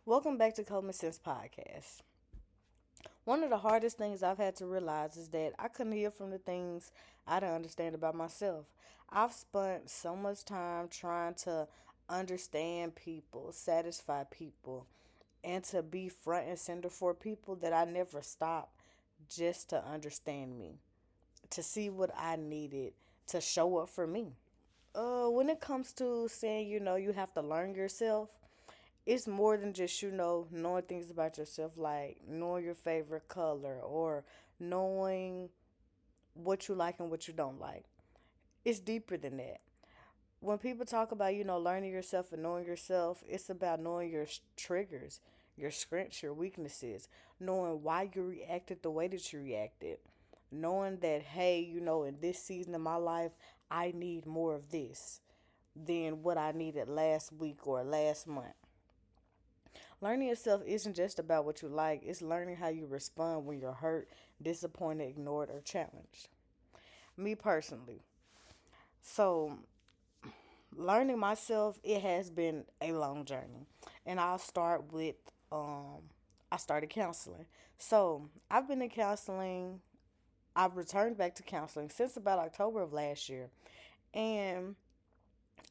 Welcome back to Comind Sense podcast. One of the hardest things I've had to realize is that I couldn't hear from the things I don't understand about myself. I've spent so much time trying to understand people, satisfy people, and to be front and center for people that I never stopped just to understand me, to see what I needed, to show up for me. When it comes to saying, you have to learn yourself, it's more than just knowing things about yourself, like knowing your favorite color or knowing what you like and what you don't like. It's deeper than that. When people talk about learning yourself and knowing yourself, it's about knowing your triggers, your strengths, your weaknesses, knowing why you reacted the way that you reacted, knowing that, hey, in this season of my life I need more of this than what I needed last week or last month. Learning yourself isn't just about what you like, it's learning how you respond when you're hurt, disappointed, ignored, or challenged. Me personally. So, learning myself, it has been a long journey. And I'll start with I started counseling. So, I've been in counseling. I've returned back to counseling since about October of last year. And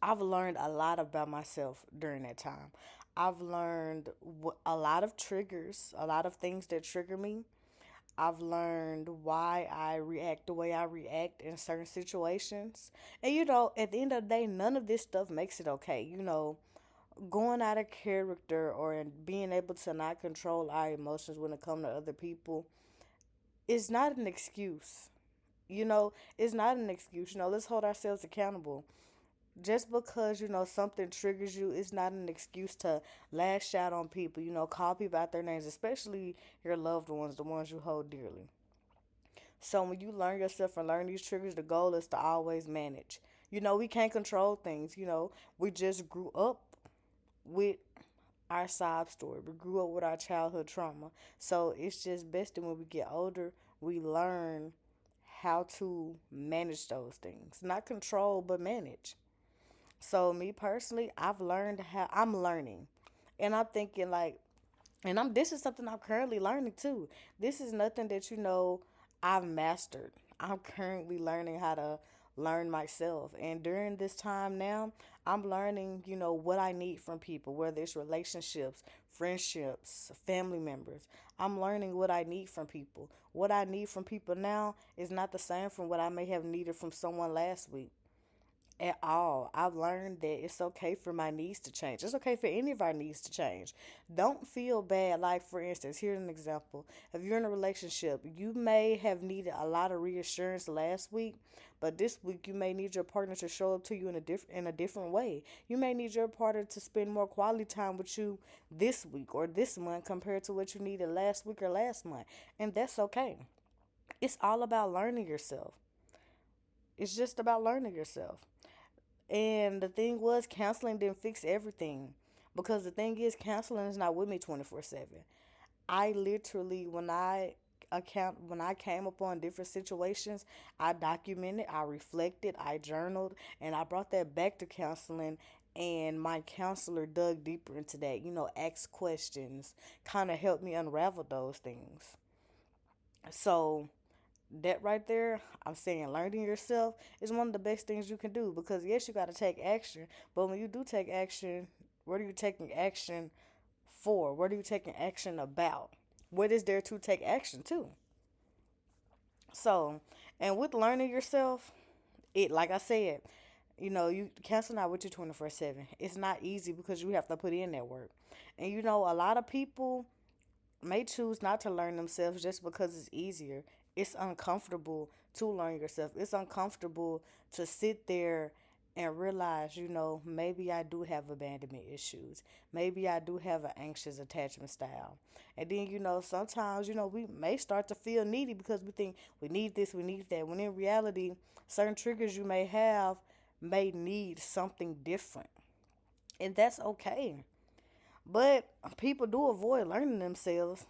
I've learned a lot about myself during that time. I've learned a lot of triggers, a lot of things that trigger me. I've learned why I react the way I react in certain situations. And at the end of the day, none of this stuff makes it okay. Going out of character or being able to not control our emotions when it comes to other people is not an excuse. It's not an excuse. Let's hold ourselves accountable. Just because something triggers you is not an excuse to lash out on people, call people out their names, especially your loved ones, the ones you hold dearly. So when you learn yourself and learn these triggers, the goal is to always manage. We can't control things. We just grew up with our sob story, we grew up with our childhood trauma. So it's just best that when we get older we learn how to manage those things, not control but manage. So me personally, I've learned how I'm learning. And I'm thinking like and I'm this is something I'm currently learning too. This is nothing that I've mastered. I'm currently learning how to learn myself. And during this time now, I'm learning, what I need from people, whether it's relationships, friendships, family members. I'm learning what I need from people. What I need from people now is not the same from what I may have needed from someone last week at all. I've learned that it's okay for my needs to change. It's okay for any of our needs to change. Don't feel bad. Like, for instance, here's an example. If you're in a relationship, you may have needed a lot of reassurance last week, but this week you may need your partner to show up to you in a different way. You may need your partner to spend more quality time with you this week or this month compared to what you needed last week or last month. And that's okay. It's all about learning yourself. It's just about learning yourself. And the thing was, counseling didn't fix everything. Because the thing is, counseling is not with me 24/7. I literally, when I came upon different situations, I documented, I reflected, I journaled, and I brought that back to counseling. And my counselor dug deeper into that, asked questions, kind of helped me unravel those things. So that right there, I'm saying learning yourself is one of the best things you can do, because yes, you got to take action, but when you do take action, what are you taking action for? What are you taking action about? What is there to take action to? So, and with learning yourself, it, like I said, you cancel out with you 24/7. It's not easy because you have to put in that work. And a lot of people may choose not to learn themselves just because it's easier. It's uncomfortable to learn yourself. It's uncomfortable to sit there and realize, maybe I do have abandonment issues. Maybe I do have an anxious attachment style. And then, sometimes, we may start to feel needy because we think we need this, we need that. When in reality, certain triggers you may have may need something different. And that's okay. But people do avoid learning themselves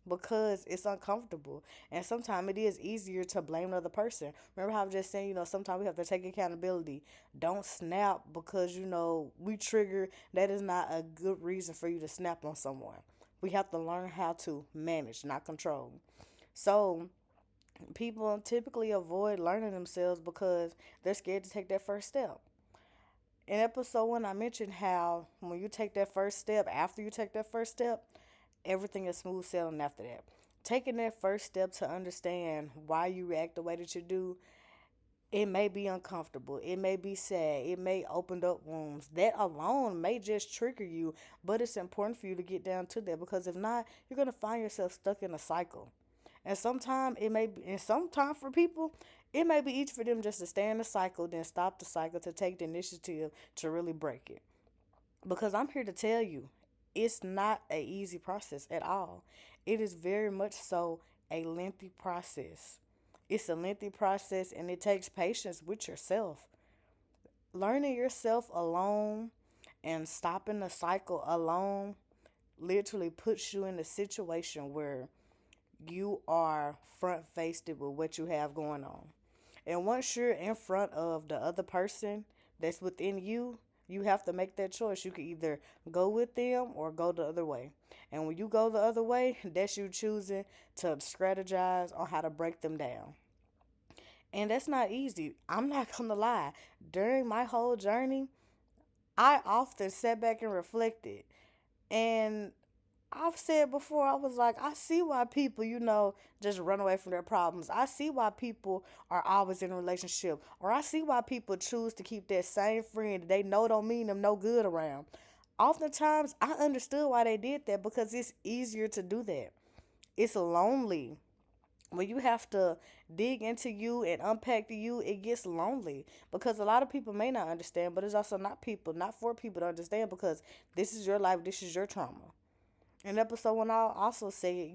because it's uncomfortable. And sometimes it is easier to blame the other person. Remember how I was just saying, sometimes we have to take accountability. Don't snap because, we trigger. That is not a good reason for you to snap on someone. We have to learn how to manage, not control. So, people typically avoid learning themselves because they're scared to take that first step. In episode one, I mentioned how when you take that first step, after you take that first step, everything is smooth sailing after that. Taking that first step to understand why you react the way that you do, it may be uncomfortable. It may be sad. It may open up wounds. That alone may just trigger you, but it's important for you to get down to that because if not, you're gonna find yourself stuck in a cycle. And sometimes it may be, and sometimes for people, it may be easy for them just to stay in the cycle, then stop the cycle to take the initiative to really break it. Because I'm here to tell you, it's not a easy process at all. It is very much so a lengthy process. It's a lengthy process and it takes patience with yourself. Learning yourself alone and stopping the cycle alone literally puts you in a situation where you are front faced with what you have going on. And once you're in front of the other person that's within you, you have to make that choice. You can either go with them or go the other way. And when you go the other way, that's you choosing to strategize on how to break them down. And that's not easy. I'm not going to lie. During my whole journey, I often sat back and reflected. And I've said before, I was like, I see why people, just run away from their problems. I see why people are always in a relationship. Or I see why people choose to keep that same friend that they know don't mean them no good around. Oftentimes, I understood why they did that because it's easier to do that. It's lonely. When you have to dig into you and unpack the you, it gets lonely because a lot of people may not understand, but it's also not for people to understand because this is your life, this is your trauma. In episode one, I'll also say,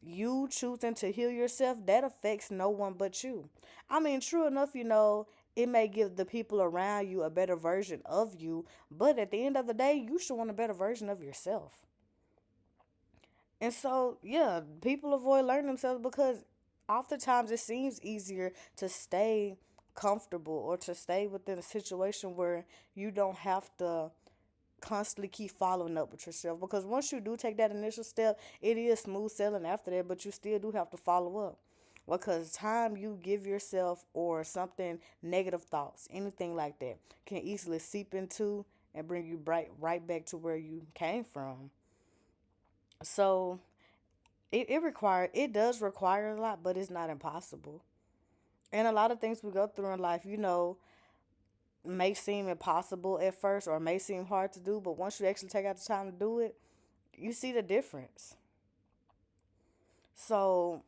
you choosing to heal yourself, that affects no one but you. I mean, true enough, it may give the people around you a better version of you, but at the end of the day, you should want a better version of yourself. And so, yeah, people avoid learning themselves because oftentimes it seems easier to stay comfortable or to stay within a situation where you don't have to constantly keep following up with yourself because once you do take that initial step, it is smooth sailing after that, but you still do have to follow up because time you give yourself or something negative thoughts, anything like that, can easily seep into and bring you right back to where you came from. So it does require a lot, but it's not impossible. And a lot of things we go through in life, may seem impossible at first or may seem hard to do, but once you actually take out the time to do it, you see the difference. So,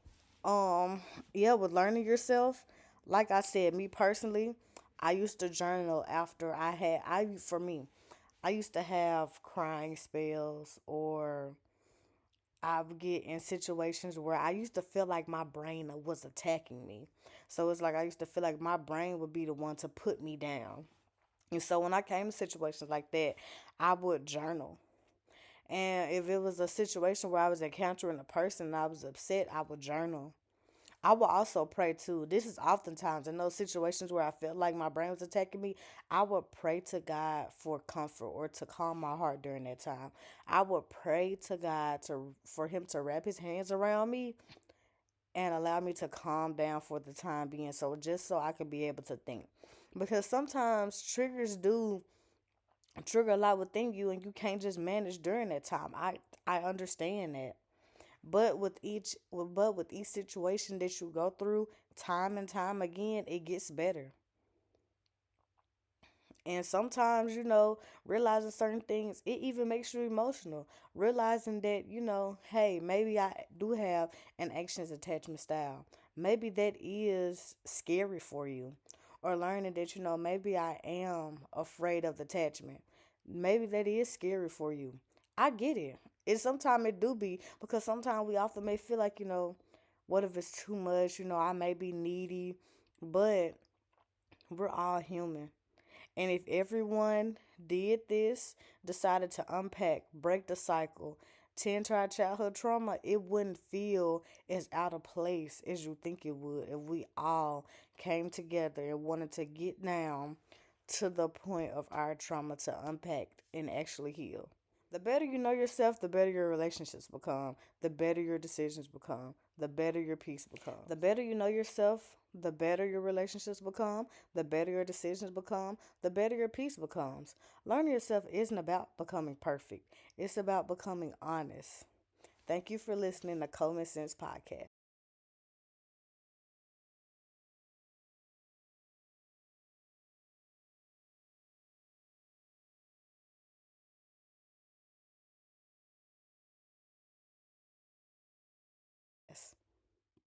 yeah, with learning yourself, like I said, me personally, I used to journal after for me, I used to have crying spells or I would get in situations where I used to feel like my brain was attacking me. So it's like I used to feel like my brain would be the one to put me down. And so when I came to situations like that, I would journal. And if it was a situation where I was encountering a person and I was upset, I would journal. I will also pray too. This is oftentimes in those situations where I felt like my brain was attacking me. I would pray to God for comfort or to calm my heart during that time. I would pray to God to for Him to wrap His hands around me and allow me to calm down for the time being. So just so I could be able to think, because sometimes triggers do trigger a lot within you, and you can't just manage during that time. I understand that. But with each situation that you go through, time and time again, it gets better. And sometimes, realizing certain things, it even makes you emotional. Realizing that, hey, maybe I do have an anxious attachment style. Maybe that is scary for you. Or learning that, maybe I am afraid of attachment. Maybe that is scary for you. I get it. And sometimes it do be because sometimes we often may feel like, what if it's too much? I may be needy, but we're all human. And if everyone did this, decided to unpack, break the cycle, tend to our childhood trauma, it wouldn't feel as out of place as you think it would if we all came together and wanted to get down to the point of our trauma to unpack and actually heal. The better you know yourself, the better your relationships become, the better your decisions become, the better your peace becomes. The better you know yourself, the better your relationships become, the better your decisions become, the better your peace becomes. Learning yourself isn't about becoming perfect, it's about becoming honest. Thank you for listening to Comind Sense Podcast.